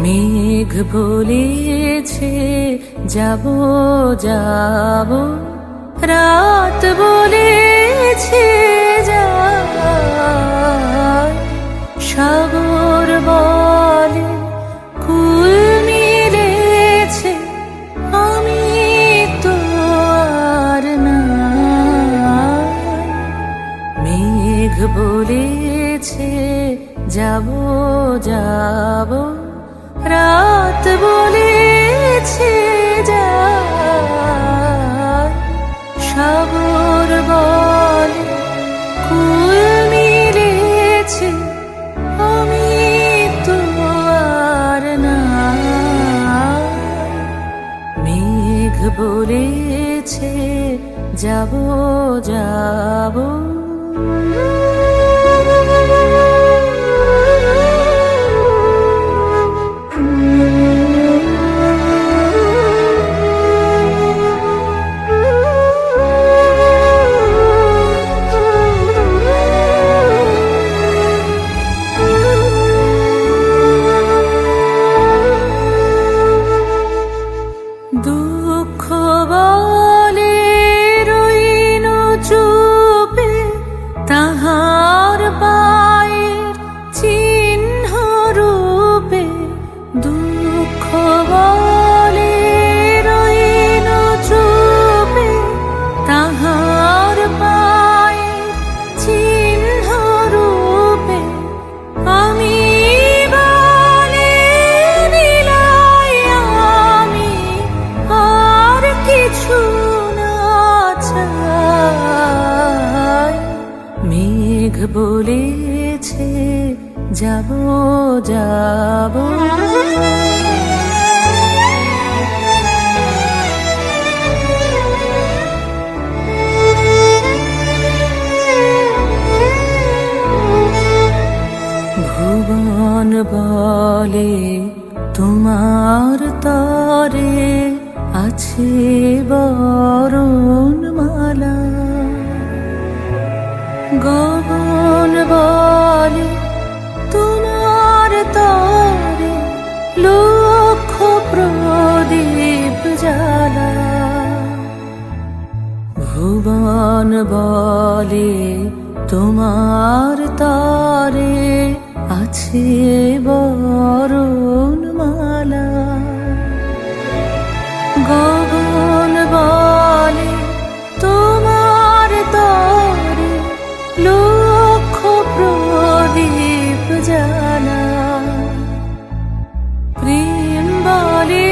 মেঘ বলেছে যাব যাব, রাত বলেছে যায়, সাগর বলে কুল মিলেছে, আমি তো আর নাই। মেঘ বলেছে যাব যাব, রাত বলেছে যায়, সাগর বলে কুল মিলেছে, আমি তো আর নাই। মেঘ বলেছে যাব যাব। দুঃখ বলে রইল চুপে, তাহার পায়ের চিহ্ন রূপে। দুঃখ বলে রইল চুপে, তাহার পায়ের চিহ্ন রূপে। আমি বলে নিলাই আমি আর কিছু না চাই। মেঘ বলেছে যাব যাব। ভুবন বলে তোমার তরে আছে বরণমালা, গগন বলে তোমার তরে লক্ষ প্রদীপ জ্বালা। ভুবন বলে তোমার তরে আছে বরণমালা, গগন বলে তোমার তরে লক্ষ প্রদীপ জ্বালা। প্রেম বলে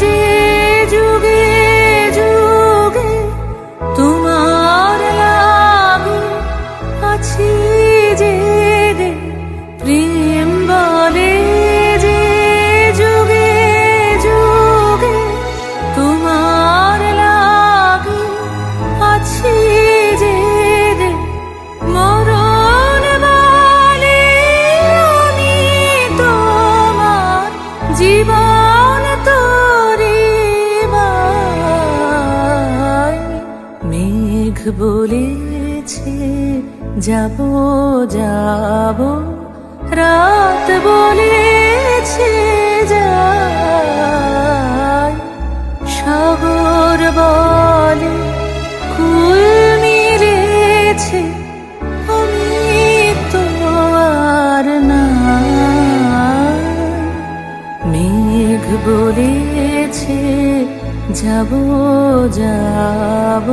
যে যুগে যুগে তোমার লাগে আছি যে গে। প্রেম বলে যে যুগে যুগে তোমার লাগে আছি যে গে। মরণ বলে আমি তোমার জীবন তরিবাই। মেঘ বলেছে যাব যাব, রাত বলেছে যায়, সাগর বলে কুল মিলেছে, আমি তো আর নাই। মেঘ বলেছে যাব যাব।